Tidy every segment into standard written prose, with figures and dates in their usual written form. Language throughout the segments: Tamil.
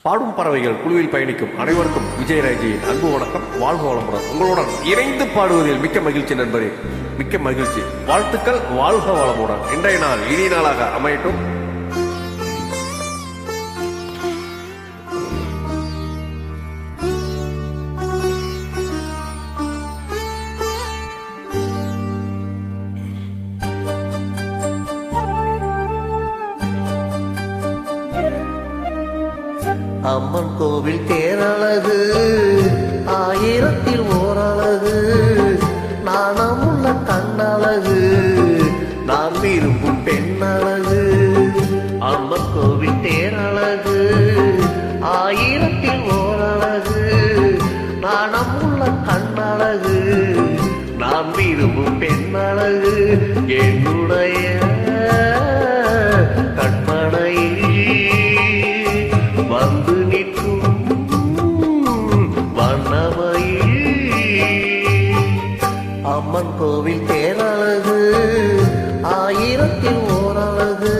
பாடும் பறவைகள் குழுவில் பயணிக்கும் அனைவருக்கும் விஜயராஜியின் அன்பு வணக்கம். வாழ்க வளமுடன். உங்களுடன் இணைந்து பாடுவதில் மிக்க மகிழ்ச்சி நண்பரே, மிக்க மகிழ்ச்சி. வாழ்த்துக்கள். வாழ்க வளமுடன். இன்றைய நாள் இனிய நாளாக அமையட்டும். அம்மன் கோவில் தேரழகு ஆயிரத்தில் ஓரழகு, நாணமுள்ள கண்ணழகு, நான் விரும்பும் பெண்ணழகு. அம்மன் கோவில் தேரழகு ஆயிரத்தில் ஓரழகு, நாணமுள்ள கண்ணழகு, நான் விரும்பும் பெண்ணழகு. என்னுடைய கற்பனையில் வந்து நிற்கும் வண்ணமயில். அம்மன் கோவில் தேரழகு ஆயிரத்தில் ஓரழகு,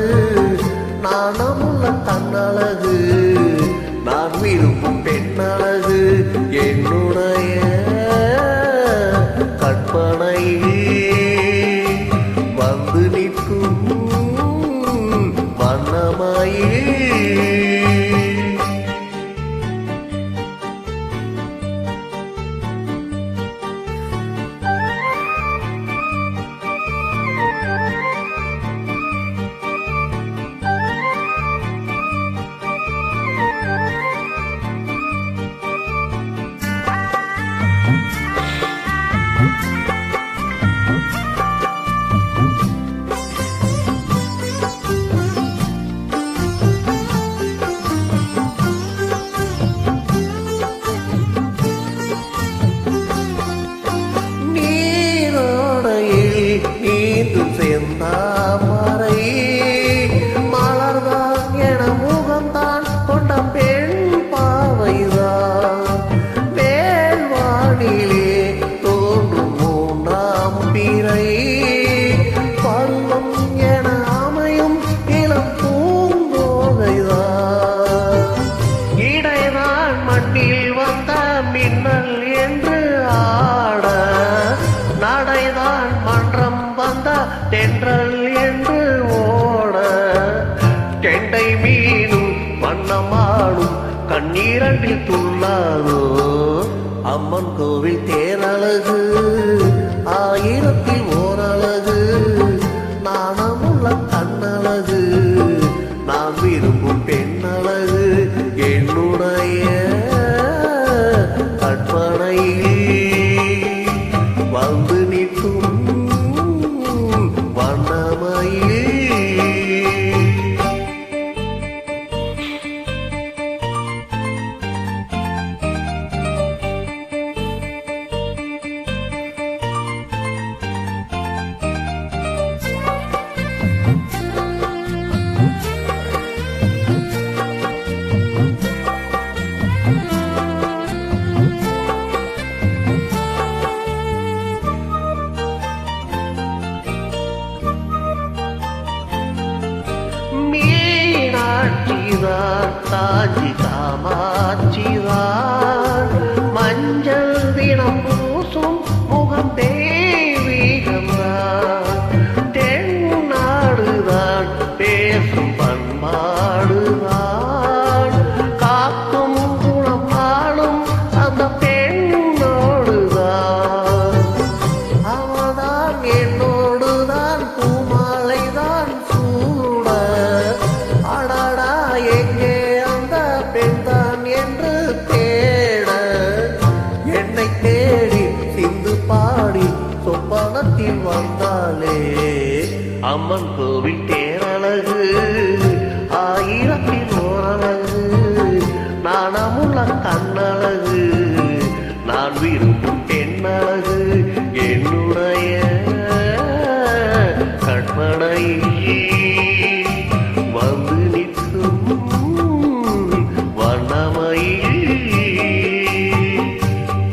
நாணமுள்ள கண்ணழகு, நான் விரும்பும் பெண்ணழகு. என்னுடைய கற்பனையில் வந்து நிற்கும் வண்ணமயில். நீந்தும் செந்தாமரை மலர்தான் என முகம்தான் கொண்ட பெண் பாவைதான், மேல்வானிலே தோன்றும் மூன்றாம் பிறை பருவம் என அமையும் இளம் பூங்கோகைதான். இடைதான் மண்ணில் வந்த மின்னல் என்று ஆட, நடைதான் மன்றம் வந்த தென்றல் என்று ஓட, கெண்டை மீனும் வண்ணமாடும் கண்ணீரண்டில் துள்ளாதோ. அம்மன் கோவில் தேரழகு ஆயிரத்தில் ஓரழகு, நாணமுள்ள கண்ணழகு, நான் விரும்பும் பெண்ணழகு. என்னுடைய கற்பனையில் வந்து நிற்கும் வண்ணமயில். மீனாட்சிதான் காஞ்சி காமாட்சிதான், மஞ்சள் தினம் பூசும் முகம் தெய்வீகம்தான், தென்னாடுதான் பேசும் பண்பாடுதான், காக்கும் குணம் ஆளும் அந்த பெண்ணோடுதான். அவதான் என்னோடுதான் பூமாலைதான் சூட, அடடா எங்கே அந்த பெண்தான் என்று தேட, என்னை தேடி சிந்து பாடி சொப்பனத்தில் வந்தாலே. அம்மன் கோவில் தேரழகு ஆயிரத்தில் ஓரழகு, நாணமுள்ள கண்ணழகு, நான் விரும்பும் பெண்ணழகு. என்னுடைய கற்பனையில் வந்து நிற்கும் வண்ணமயில்.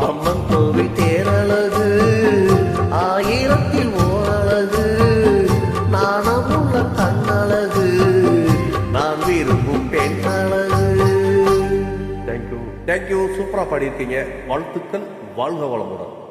அம்மன் கோவில் தேரழகு ஆயிரத்தில் ஓரழகு, நாணமுள்ள கண்ணழகு, நான் விரும்பும் பெண்ணழகு. தேங்க்யூ, சூப்பரா பாடியிருக்கீங்க. வாழ்த்துக்கள், வாழ்க வளமுடன்.